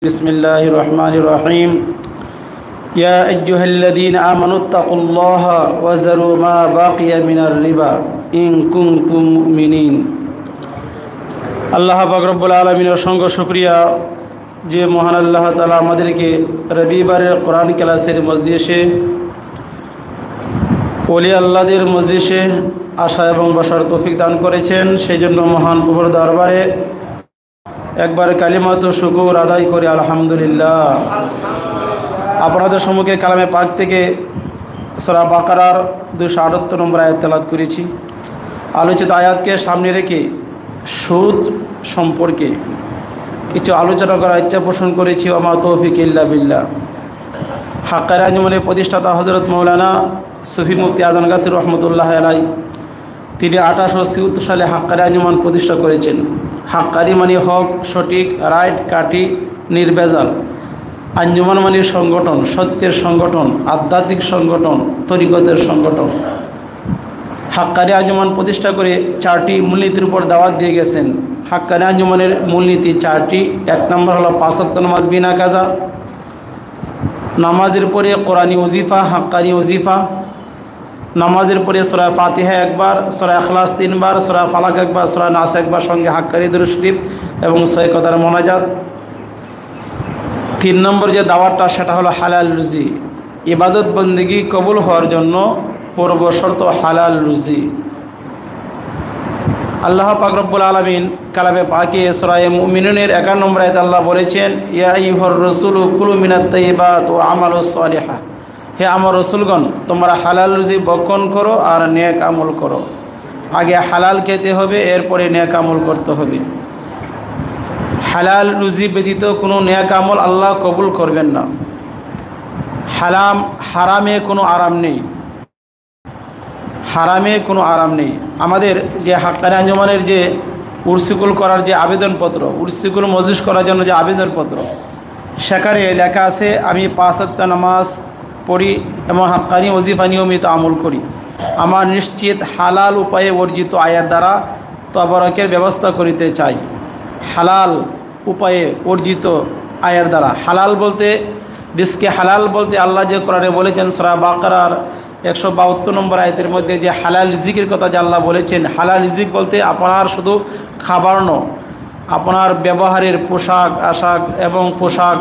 بسم الله الرحمن الرحيم يا أيها الذين آمنوا اتقوا الله وذروا ما بقي من الربا إن كنتم مؤمنين আল্লাহ পাক রব্বুল আলামিনের অসংখ্য শুকরিয়া যে মহান আল্লাহ তাআলা আমাদেরকে রবিবারের কোরআন ক্লাসের মজলিসে ওলি আল্লাহদের মজলিসে আসা এবং বসার তৌফিক দান করেছেন। সেই জন্য মহান প্রভুর দরবারে একবার কালিমাত শুকুর আদায় করি আলহামদুলিল্লাহ। আপনাদের সম্মুখে কালামে পাক থেকে সূরা বাকারার 278 নম্বর আয়াত তেলাওয়াত করেছি। আলোচিত আয়াতকে সামনে রেখে সুদ সম্পর্কে কিছু আলোচনা করার ইচ্ছা পোষণ করেছি। ওমা তৌফিক ইল্লা বিল্লাহ। হাক্কানি আঞ্জুমানের প্রতিষ্ঠাতা হযরত মাওলানা সুফি মুফতি আজম গাছী রহমতুল্লাহ আলাইহি তিনি 1876 সালে হাক্কানি আঞ্জুমান প্রতিষ্ঠা করেছেন। হাক্কানি মানে হক, সঠিক, রাইট, কাটি, নির্ভেজাল। আঞ্জুমান মানে সংগঠন, সত্যের সংগঠন, আধ্যাত্মিক সংগঠন, তরিকতের সংগঠন। হাক্কানি আঞ্জুমান প্রতিষ্ঠা করে 4টি মূলনীতির উপর দাওয়াত দিয়ে গেছেন। হাক্কানি আঞ্জুমানের মূলনীতি 4টি। 1 নম্বর হলো 5 ওয়াক্ত নামাজ বিনা কাজা, নামাজের পরে কোরআনি ওজিফা, হাক্কানি ওজিফা, নামাজের পরে সূরা ফাতিহা একবার, সূরা ইখলাস 3 বার, সূরা ফালাক একবার, সূরা নাস একবার, সঙ্গে হাক্কানি দুরূদ শরীফ এবং সৈকতার মোনাজাত। 3 নম্বর যে দাওয়াতটা সেটা হলো হালাল রুজি। ইবাদত বন্দেগী কবুল হওয়ার জন্য পূর্ব শর্ত হালাল রুজি। আল্লাহ পাক রব্বুল আলামিন কালামে পাকে সূরা মুমিনুনের 51 নম্বর আয়াতে আল্লাহ বলেছেন, ইয়া আইয়ুহার রাসূলু কুলু মিনাত তাইয়্যিবাত ওয়া আমালুস সালিহা। হে আমার রসুলগণ, তোমরা হালাল রুজি ভক্ষণ করো আর নেক আমল করো। আগে হালাল খেতে হবে, এরপরে নেক আমল করতে হবে। হালাল রুজি ব্যতীত কোনো নেক আমল আল্লাহ কবুল করবেন না। হারামে কোনো আরাম নেই, হারামে কোনো আরাম নেই। আমাদের যে হাক্কানি আঞ্জুমানের যে উরসিকুল করার যে আবেদনপত্র, উরসিকুল মজলিস করার জন্য যে আবেদনপত্র, সেখানে লেখা আছে আমি 5 ওয়াক্ত নামাজ পড়ি এবং হাক্কানি ওজিফা নিয়মিত আমল করি। আমার নিশ্চিত হালাল উপায়ে অর্জিত আয়ের দ্বারা তবরকের ব্যবস্থা করিতে চাই। হালাল উপায়ে অর্জিত আয়ের দ্বারা, হালাল বলতে রিজকে হালাল বলতে আল্লাহ যে কোরআনে বলেছেন সূরা বাকারার 172 নম্বর আয়াতের মধ্যে যে হালাল রিজিকের কথা যে আল্লাহ বলেছেন, হালাল রিজিক বলতে আপনার শুধু খাবার নয়, আপনার ব্যবহারের পোশাক আশাক এবং পোশাক,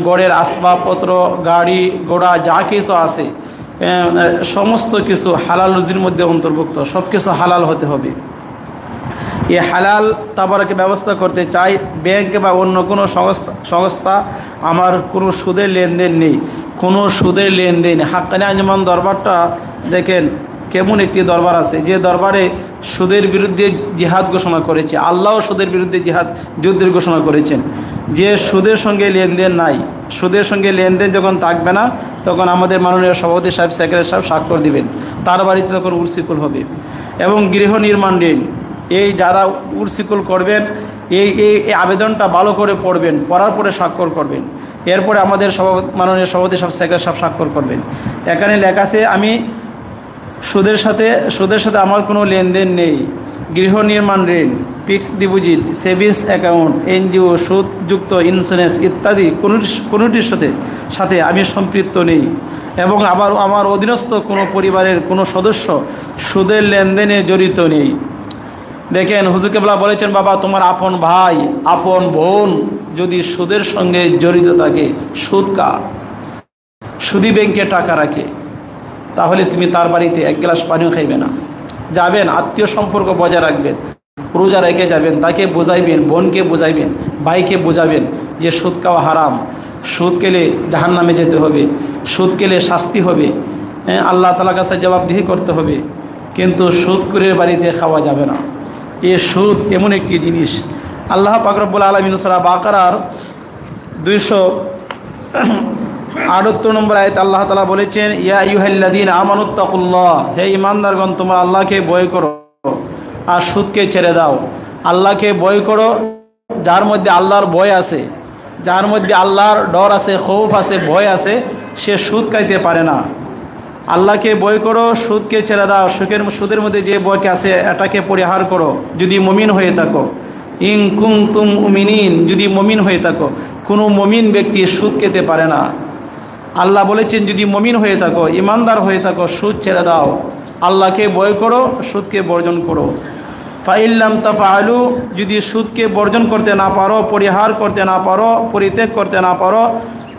গড়ের আসবাবপত্র, গাড়ি ঘোড়া যা কিছু আছে সমস্ত কিছু হালাল রুজির মধ্যে অন্তর্ভুক্ত। সব কিছু হালাল হতে হবে। এই হালাল তাবারকে ব্যবস্থা করতে চাই। ব্যাংক বা অন্য কোনো সংস্থা আমার কোনো সুদের লেনদেন নেই, কোনো সুদের লেনদেন। হাক্কানি আঞ্জুমান দরবারটা দেখেন কেমন একটি দরবার আছে, যে দরবারে সুদের বিরুদ্ধে জিহাদ ঘোষণা করেছে। আল্লাহও সুদের বিরুদ্ধে যুদ্ধের ঘোষণা করেছেন। যে সুদের সঙ্গে লেনদেন নাই, সুদের সঙ্গে লেনদেন যখন থাকবে না, তখন আমাদের মাননীয় সভাপতি সাহেব, সেক্রেটারি সাহেব স্বাক্ষর দিবেন, তার বাড়িতে তখন উরসিকুল হবে। এবং গৃহ নির্মাণ ঋণ, এই যারা উরসিকুল করবেন এই আবেদনটা ভালো করে পড়বেন, পড়ার পরে স্বাক্ষর করবেন। এরপরে আমাদের মাননীয় সভাপতি সাহেব, সেক্রেটারি সাহেব স্বাক্ষর করবেন। এখানে লেখা আছে আমি সুদের সাথে আমার কোনো লেনদেন নেই। গৃহ নির্মাণ ঋণ, fixed deposit, savings account, NGO, সুদযুক্ত ইন্স্যুরেন্স ইত্যাদি কোনোটির সাথে আমি সম্পৃক্ত নেই। এবং আবার আমার অধীনস্থ কোনো পরিবারের কোনো সদস্য সুদের লেনদেনে জড়িত নেই। দেখেন হুজুর কেবলা বলেছেন, বাবা তোমার আপন ভাই, আপন বোন যদি সুদের সঙ্গে জড়িত থাকে, সুদী ব্যাংকে টাকা রাখে, তাহলে তুমি তার বাড়িতে 1 গ্লাস পানিও খাইবে না। যাবেন, আত্মীয় সম্পর্ক বজায় রাখবেন, রোজা রেখে যাবেন, তাকে বোঝাইবেন, বোনকে বোঝাইবেন, ভাইকে বোঝাবেন যে সুদ খাওয়া হারাম, সুদ খেলে জাহান্নামে যেতে হবে, সুদ খেলে শাস্তি হবে, আল্লাহ তাআলার কাছে জবাবদিহি করতে হবে। কিন্তু সুদখোরের বাড়িতে খাওয়া যাবে না। এ সুদ এমন একটি জিনিস। আল্লাহ পাক রব্বুল আলামিন সূরা বাকারার 278 নম্বর আয়াতে আল্লাহ তাআলা বলেছেন, ইয়া আইয়ুহাল্লাযীনা আমানুত্তাকুল্লাহ। হে ঈমানদারগণ, তোমরা আল্লাহকে ভয় করো আর সুদকে ছেড়ে দাও। আল্লাহকে ভয় করো, যার মধ্যে আল্লাহর ভয় আছে, যার মধ্যে আল্লাহর ডর আছে, খৌফ আছে, ভয় আছে, সে সুদ খাইতে পারে না। আল্লাহকে ভয় করো, সুদকে ছেড়ে দাও। সুদের মধ্যে যে ভয় আছে এটাকে পরিহার করো যদি মুমিন হয়ে থাকো। ইন কুনতুম মুমিনিন, যদি মুমিন হয়ে থাকো। কোনো মুমিন ব্যক্তি সুদ খেতে পারে না। আল্লাহ বলেছেন যদি মুমিন হয়ে থাকো, ইমানদার হয়ে থাকো, সুদ ছেড়ে দাও, আল্লাহকে ভয় করো, সুদকে বর্জন করো। ফাইল্লাম তাফআলু, যদি সুদকে বর্জন করতে না পারো, পরিহার করতে না পারো, পরিত্যাগ করতে না পারো,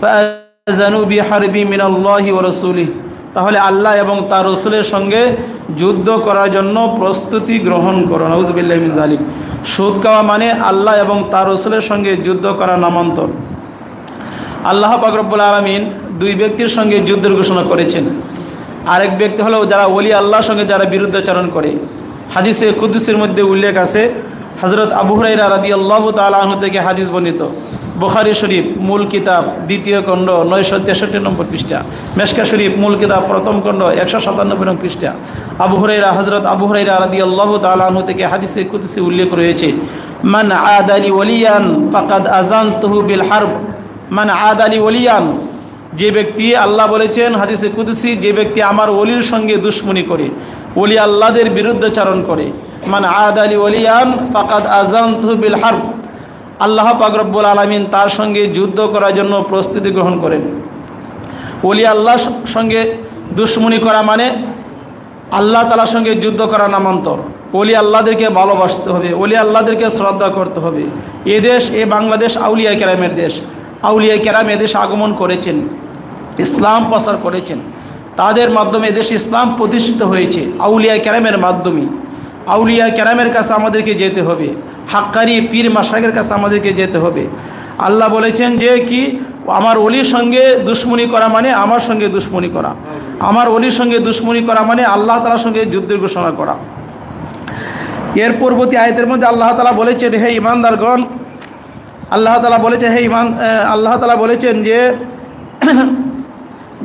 ফাআযানু বিহারবি মিনাল্লাহি ওয়া রাসূলিহি, তাহলে আল্লাহ এবং তার রাসূলের সঙ্গে যুদ্ধ করার জন্য প্রস্তুতি গ্রহণ করো। নাউযুবিল্লাহি মিন যালিক। সুদ খাওয়া মানে আল্লাহ এবং তার রাসূলের সঙ্গে যুদ্ধ করার নামান্তর। আল্লাহ পাক রব্বুল আলামিন দুই ব্যক্তির সঙ্গে যুদ্ধের ঘোষণা করেছেন। আরেক ব্যক্তি হলো যারা ওলি আল্লাহর সঙ্গে যারা বিরুদ্ধাচরণ করে। হাদিসে কুদসির মধ্যে উল্লেখ আছে, হযরত আবু হুরায়রা রাদিয়াল্লাহু তাআলা আনহু থেকে হাদিস বর্ণিত, বুখারী শরীফ মূল কিতাব দ্বিতীয় খণ্ড 963 নম্বর পৃষ্ঠা, মেশকা শরীফ মূল কিতাব প্রথম খণ্ড 197 নম্বর পৃষ্ঠা। হযরত আবু হুরায়রা রাদিয়াল্লাহু তাআলা আনহু থেকে হাদিসে কুদসি উল্লেখ রয়েছে, মান আদালি ওলিয়ান ফাকাদ আযানতুহু বিল হারব। মান আদালি ওলিয়ান, যে ব্যক্তি, আল্লাহ বলেছেন হাদিসে কুদসি, যে ব্যক্তি আমার ওলির সঙ্গে দুশমনি করে, ওলি আল্লাহদের বিরুদ্ধাচরণ করে, মান আদালি ওলিয়ান ফাকাদ আযানতুহু বিল হারব, আল্লাহ পাক রব্বুল আলামিন তার সঙ্গে যুদ্ধ করার জন্য প্রস্তুতি গ্রহণ করেন। ওলি আল্লাহর সঙ্গে দুশমনি করা মানে আল্লাহ তাআলার সঙ্গে যুদ্ধ করা নামান্তর। ওলি আল্লাহদেরকে ভালোবাসতে হবে, ওলি আল্লাহদেরকে শ্রদ্ধা করতে হবে। এ দেশ, এ বাংলাদেশ আউলিয়া কেরামের দেশ। আউলিয়া কেরাম এদেশে আগমন করেছেন, ইসলাম প্রচার করেছেন, তাদের মাধ্যমে এদেশে ইসলাম প্রতিষ্ঠিত হয়েছে আউলিয়া কেরামের মাধ্যমে। আউলিয়া কেরামের কাছে আমাদেরকে যেতে হবে, হাক্কানি পীর মাশায়েখের কাছে আমাদেরকে যেতে হবে। আল্লাহ বলেছেন যে কি, আমার ওলির সঙ্গে দুশমনি করা মানে আমার সঙ্গে দুশমনি করা, আমার ওলির সঙ্গে দুশমনি করা মানে আল্লাহ তাআলার সঙ্গে যুদ্ধের ঘোষণা করা। এর পূর্ববর্তী আয়াতের মধ্যে আল্লাহ তাআলা বলেছেন, হে ঈমানদারগণ, আল্লাহ তাআলা বলেছেন যে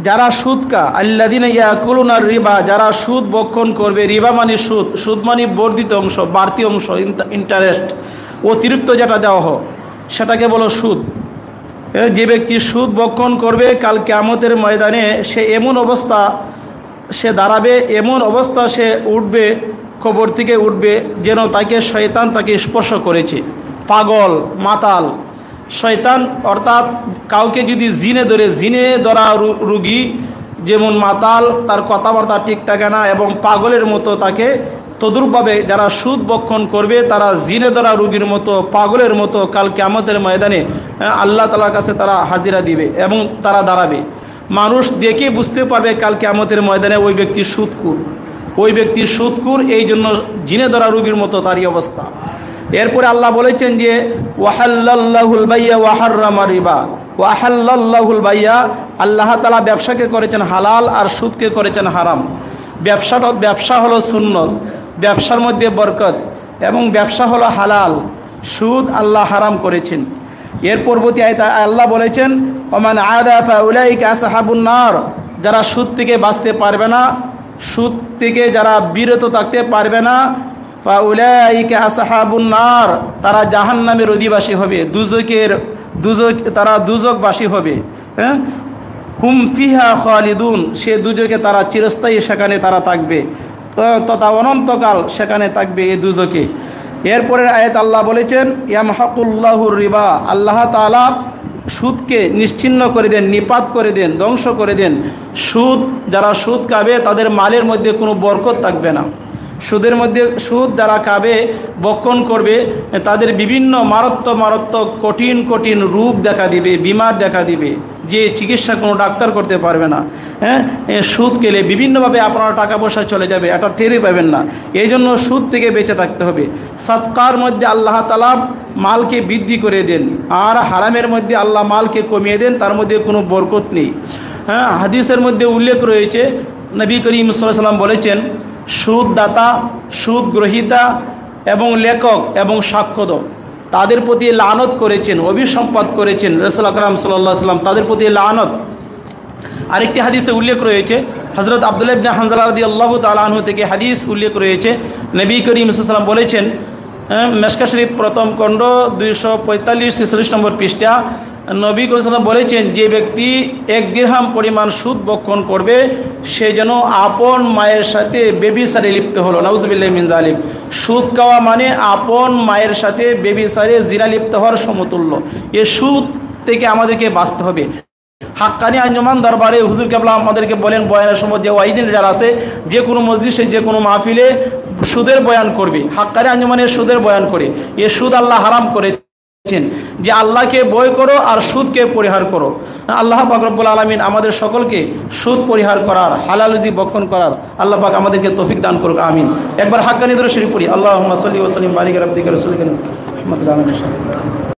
যারা সুদ আল্লাযীনা ইয়াকুলুনার রিবা, যারা সুদ ভক্ষণ করবে। রিবা মানে সুদ, সুদ মানে বর্ধিত অংশ, বাড়তি অংশ, ইন্টারেস্ট, অতিরিক্ত যেটা দেওয়া হয় সেটাকে বলো সুদ। যে ব্যক্তি সুদ ভক্ষণ করবে, কাল কিয়ামতের ময়দানে সে এমন অবস্থা সে দাঁড়াবে, এমন অবস্থা সে উঠবে, কবর থেকে উঠবে যেন তাকে শয়তান তাকে স্পর্শ করেছে। পাগল, মাতাল, শয়তান অর্থাৎ কাউকে যদি জিনে ধরে, জিনে ধরা রুগী যেমন মাতাল, তার কথাবার্তা ঠিক থাকে না এবং পাগলের মতো তাকে, তদ্রূপভাবে যারা সুদ ভক্ষণ করবে তারা জিনে ধরা রুগীর মতো, পাগলের মতো কাল কিয়ামতের ময়দানে আল্লাহ তাআলার কাছে তারা হাজিরা দিবে এবং তারা দাঁড়াবে। মানুষ দেখে বুঝতে পারবে কাল কিয়ামতের ময়দানে ওই ব্যক্তি সুদখোর, ওই ব্যক্তি সুদখোর, এই জন্য জিনে ধরা রুগীর মতো তারই অবস্থা। এরপরে আল্লাহ বলেছেন যে ওয়াহাল্লাল্লাহুল বাইয়া ওয়া হাররামা রিবা। ওয়াহাল্লাল্লাহুল বাইয়া, আল্লাহ তাআলা ব্যবসাকে করেছেন হালাল আর সুদকে করেছেন হারাম। ব্যবসা হলো সুন্নত, ব্যবসার মধ্যে বরকত, এবং ব্যবসা হলো হালাল, সুদ আল্লাহ হারাম করেছেন। এর পরবর্তী আয়াতে আল্লাহ বলেছেন ওমান আদা ফাউলাইকা আসহাবুন নার, যারা সুদ থেকে বাঁচতে পারবে না, সুদ থেকে যারা বিরত থাকতে পারবে না, ফাউলাইকা আসহাবুন নার, তারা জাহান্নামের অধিবাসী হবে, তারা দুজকবাসী হবে। হ্যাঁ, হুম ফিহা খালিদুন, সে দুজকে তারা চিরস্থায়ী সেখানে তারা থাকবে, তথা অনন্তকাল সেখানে থাকবে এই দুজকে। এরপরের আয়াত আল্লাহ বলেছেন ইয়ামহাকুল্লাহুর রিবা, আল্লাহ তাআলা সুদকে নিশ্চিহ্ন করে দেন, নিপাত করে দেন, ধ্বংস করে দেন। যারা সুদ খাবে তাদের মালের মধ্যে কোনো বরকত থাকবে না। সুদ যারা খাবে, ভক্ষণ করবে, তাদের বিভিন্ন মারাত্মক কঠিন রূপ দেখা দিবে, বিমার দেখা দিবে, যে চিকিৎসা কোনো ডাক্তার করতে পারবে না। হ্যাঁ, সুদ খেলে বিভিন্নভাবে আপনার টাকা পয়সা চলে যাবে, এটা টেরই পাবেন না। এই জন্য সুদ থেকে বেঁচে থাকতে হবে। সাদকার মধ্যে আল্লাহ তাআলা মালকে বৃদ্ধি করে দেন, আর হারামের মধ্যে আল্লাহ মালকে কমিয়ে দেন, তার মধ্যে কোনো বরকত নেই। হ্যাঁ, হাদিসের মধ্যে উল্লেখ রয়েছে, নবী করিম সাল্লাল্লাহু আলাইহি ওয়াসাল্লাম বলেছেন, সুদদাতা, সুদ গ্রহীতা এবং লেখক এবং সাক্ষ্যদক তাদের প্রতি লানত করেছেন, অভিসম্পাদ করেছেন রাসূল আকরাম সাল্লাল্লাহু আলাইহি ওয়াসাল্লাম, তাদের প্রতি লানত। আরেকটি হাদিসে উল্লেখ রয়েছে, হযরত আব্দুল্লাহ ইবনে হানজালা রাদিয়াল্লাহু তাআলা আনহু থেকে হাদিস উল্লেখ রয়েছে, নবী করিম সাল্লাল্লাহু আলাইহি ওয়াসাল্লাম বলেছেন, মেশকা শরীফ প্রথম খণ্ড 245-46 নম্বর পৃষ্ঠা, নবী করিম সাল্লাল্লাহু আলাইহি ওয়াসাল্লাম বলেছেন, যে ব্যক্তি 1 দিরহাম পরিমাণ সুদ ভক্ষণ করবে সে যেন আপন মায়ের সাথে বেবিচারে লিপ্ত হলো। নাউযুবিল্লাহি মিন যালিক। সুদ খাওয়া মানে আপন মায়ের সাথে বেবিচারে জিনা লিপ্ত হওয়ার সমতুল্য। থেকে আমাদেরকে বাঁচতে হবে। হাক্কানি আঞ্জুমান দরবারে হুজুর কেবলা আমাদেরকে বলেন বয়ানের সময় যে ওয়াইদিন যারা আছে যে কোনো মজলিসে যে কোনো মাহফিলে সুদের বয়ান করবে, হাক্কানি আঞ্জুমানের সুদের বয়ান করে। এ সুদ আল্লাহ হারাম করেছেন, যে আল্লাহকে ভয় করো আর সুদকে পরিহার করো। আল্লাহ পাক রব্বুল আলামিন আমাদের সকলকে সুদ পরিহার করার, হালাল রুজি ভক্ষণ করার আল্লাহ পাক আমাদেরকে তৌফিক দান করুক, আমিন। একবার হাক্কানি দরুদ শরীফ পড়ি। আল্লাহুম্মা সাল্লি ওয়া সাল্লিম বারিক আলা আবদিকা রাসূলিকা মুহাম্মাদ।